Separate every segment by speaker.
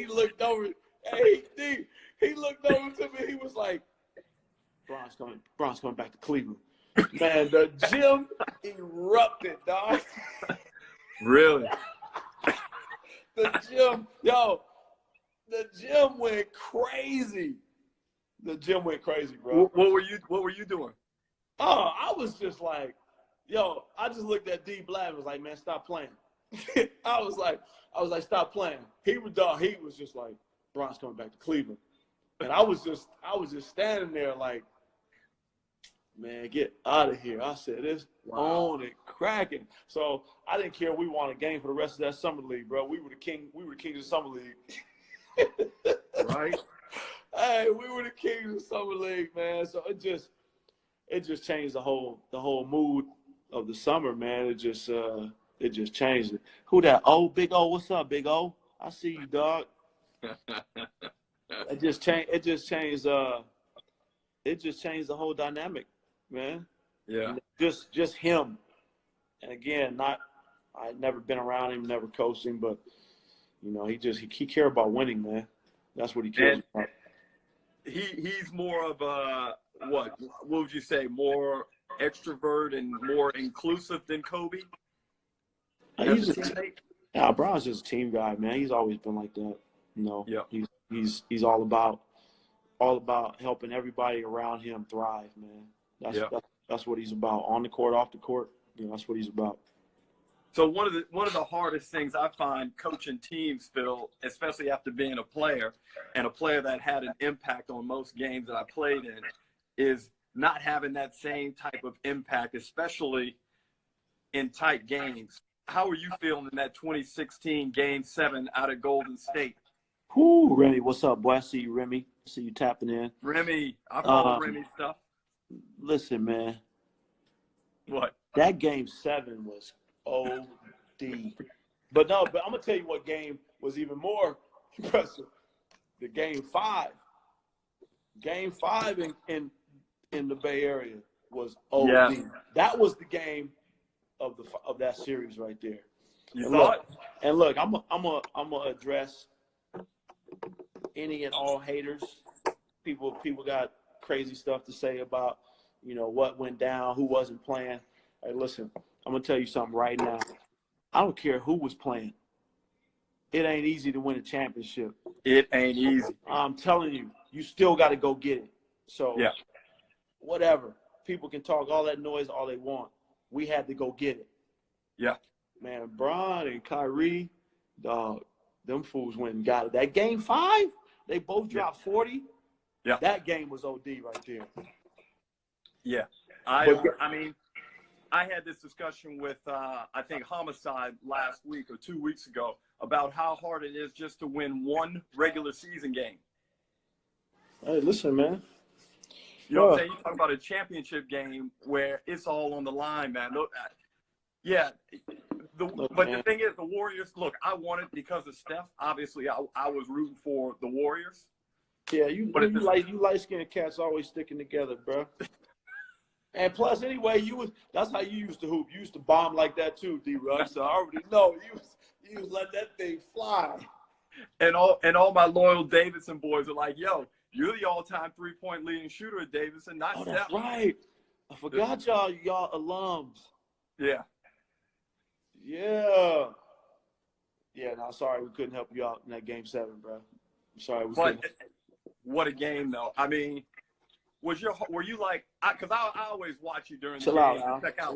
Speaker 1: looked over. Hey, he looked over to me. He was like, Bron's coming back to Cleveland. Man, the gym erupted, dog.
Speaker 2: Really?
Speaker 1: The gym went crazy. The gym went crazy, bro.
Speaker 2: What were you doing?
Speaker 1: Oh, I was just like, I just looked at D Black and was like, man, stop playing. I was like, stop playing. He was just like, Bron's coming back to Cleveland. And I was just standing there like, man, get out of here. I said, it's on and cracking. So I didn't care. We won a game for the rest of that summer league, bro. We were the kings of summer league.
Speaker 2: Right?
Speaker 1: Hey, we were the kings of summer league, man. So it just changed the whole mood of the summer, man. It just changed it. Who that? Oh, Big O. What's up, Big O? I see you, dog. It just changed the whole dynamic, man.
Speaker 2: Yeah.
Speaker 1: Just him. And again, I'd never been around him, never coached him, but he cared about winning, man. That's what he cares about.
Speaker 2: He's more of a what would you say, more extrovert and more inclusive than Kobe?
Speaker 1: Bron's just a team guy, man. He's always been like that.
Speaker 2: Yeah.
Speaker 1: He's all about helping everybody around him thrive, man. That's what he's about. On the court, off the court, that's what he's about.
Speaker 2: So one of the hardest things I find coaching teams, Phil, especially after being a player and a player that had an impact on most games that I played in, is not having that same type of impact, especially in tight games. How are you feeling in that 2016 Game 7 out of Golden State?
Speaker 1: Whoo, Remy, what's up, boy? I see you, Remy. I see you tapping in.
Speaker 2: Remy, I follow Remy stuff.
Speaker 1: Listen, man.
Speaker 2: What?
Speaker 1: That Game 7 was OD. But I'm going to tell you what game was even more impressive. The Game 5. Game 5 in the Bay Area was OD. Yeah. That was the game of that series right there.
Speaker 2: You thought?
Speaker 1: And look, I'm gonna address any and all haters. People got crazy stuff to say about what went down, who wasn't playing. Hey, listen, I'm gonna tell you something right now. I don't care who was playing. It ain't easy to win a championship.
Speaker 2: It ain't easy.
Speaker 1: I'm telling you, you still got to go get it. So
Speaker 2: yeah,
Speaker 1: whatever. People can talk all that noise all they want. We had to go get it.
Speaker 2: Yeah.
Speaker 1: Man, Bron and Kyrie, dog, them fools went and got it. That Game 5, they both dropped 40.
Speaker 2: Yeah.
Speaker 1: That game was OD right there.
Speaker 2: Yeah. I mean, I had this discussion with, I think, Homicide last week or 2 weeks ago about how hard it is just to win one regular season game.
Speaker 1: Hey, listen, man.
Speaker 2: You know what I'm saying? You talk about a championship game where it's all on the line, man. Look, yeah. The thing is, the Warriors, look, I won it because of Steph. Obviously, I was rooting for the Warriors.
Speaker 1: Yeah, you light-skinned cats always sticking together, bro. And plus, anyway, that's how you used to hoop. You used to bomb like that too, D-Ruck. So I already know you was letting that thing fly.
Speaker 2: And all my loyal Davidson boys are like, yo, you're the all-time three-point leading shooter at Davidson, not Steph.
Speaker 1: That's right. I forgot y'all alums.
Speaker 2: Yeah.
Speaker 1: Yeah. Yeah, no, sorry we couldn't help you out in that Game 7, bro. I'm sorry.
Speaker 2: What a game, though. I mean, were you like, because I always watch you during the game and check out.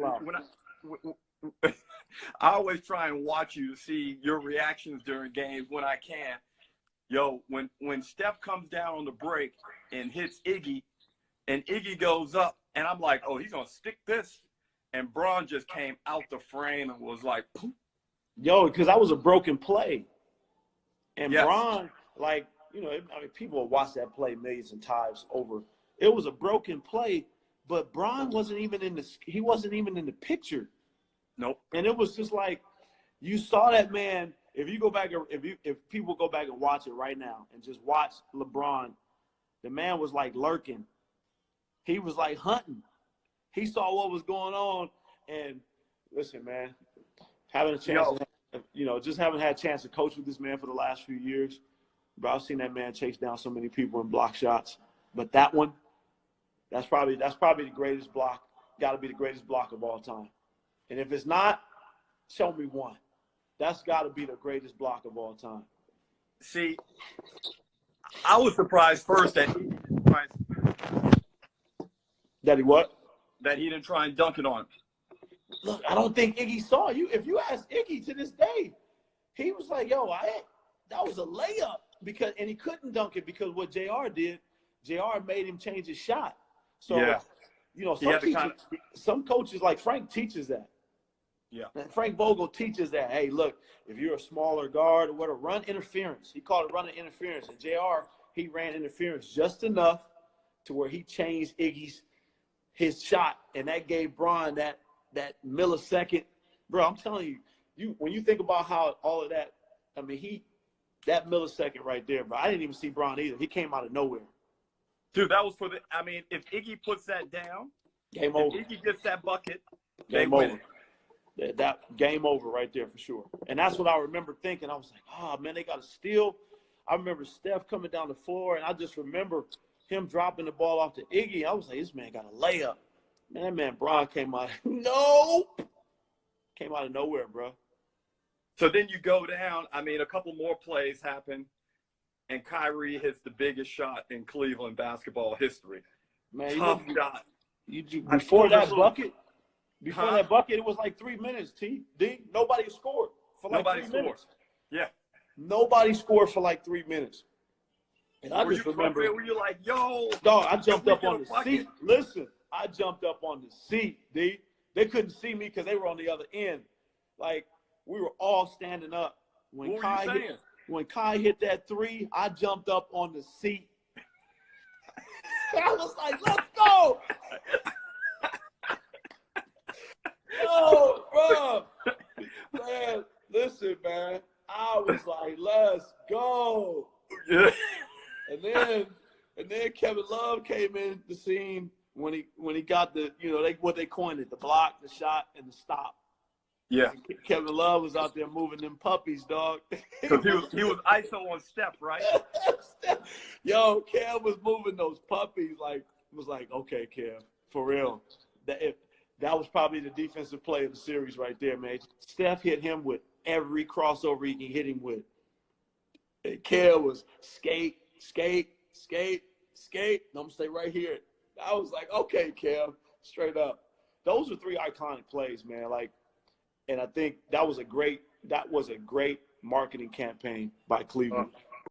Speaker 2: I always try and watch you to see your reactions during games when I can. Yo, when Steph comes down on the break and hits Iggy, and Iggy goes up, and I'm like, oh, he's going to stick this. And Bron just came out the frame and was like, poof.
Speaker 1: Yo, because that was a broken play. And
Speaker 2: yes.
Speaker 1: Bron, like, people will watch that play millions of times over. It was a broken play, but Bron wasn't even in the picture.
Speaker 2: Nope.
Speaker 1: And it was just like, you saw that man. If you go back, if people go back and watch it right now and just watch LeBron, the man was like lurking. He was like hunting. He saw what was going on. And listen, man, having a chance, just haven't had a chance to coach with this man for the last few years. Bro, I've seen that man chase down so many people in block shots. But that one, that's probably the greatest block. Got to be the greatest block of all time. And if it's not, show me one. That's got to be the greatest block of all time.
Speaker 2: See, I was surprised first that
Speaker 1: He what?
Speaker 2: That he didn't try and dunk it on him.
Speaker 1: Look, I don't think Iggy saw you. If you ask Iggy to this day, he was like, yo, that was a layup. And he couldn't dunk it because what JR did, JR made him change his shot. So,
Speaker 2: yeah.
Speaker 1: You know, some coaches like Frank teaches that.
Speaker 2: Yeah.
Speaker 1: And Frank Vogel teaches that, hey, look, if you're a smaller guard or whatever, run interference. He called it running interference. And JR, he ran interference just enough to where he changed his shot. And that gave Bron that millisecond. Bro, I'm telling you, when you think about how all of that, I mean, that millisecond right there, bro, I didn't even see Bron either. He came out of nowhere.
Speaker 2: Dude, that was if Iggy puts that down,
Speaker 1: game over.
Speaker 2: If Iggy gets that bucket,
Speaker 1: game over. That game over right there for sure. And that's what I remember thinking. I was like, oh, man, they got to steal. I remember Steph coming down the floor, and I just remember him dropping the ball off to Iggy. I was like, this man got a layup. Man, that man Bron came out. Came out of nowhere, bro.
Speaker 2: So then you go down. I mean, a couple more plays happen, and Kyrie hits the biggest shot in Cleveland basketball history.
Speaker 1: Man,
Speaker 2: tough shot.
Speaker 1: Before that bucket, it was like 3 minutes, D. Nobody scored for like 3 minutes.
Speaker 2: Yeah.
Speaker 1: Nobody scored for like 3 minutes. And I just remember.
Speaker 2: Were you like, yo?
Speaker 1: Dog, I jumped up on the seat. Listen, I jumped up on the seat, D. They couldn't see me because they were on the other end. Like, we were all standing up. When Kai hit that three, I jumped up on the seat. I was like, let's go. Yo, bro. Man, listen, man. I was like, let's go.
Speaker 2: Yeah.
Speaker 1: And then Kevin Love came in the scene when he got the, what they coined it, the block, the shot, and the stop.
Speaker 2: Yeah.
Speaker 1: And Kevin Love was out there moving them puppies, dog.
Speaker 2: Because he was ISO on Steph, right?
Speaker 1: Yo, Kev was moving those puppies was like, okay, Kev, for real. That was probably the defensive play of the series right there, man. Steph hit him with every crossover he can hit him with. And Kev was skate. And I'm going to stay right here. I was like, okay, Kev, straight up. Those are 3 iconic plays, man. And I think that was a great marketing campaign by Cleveland.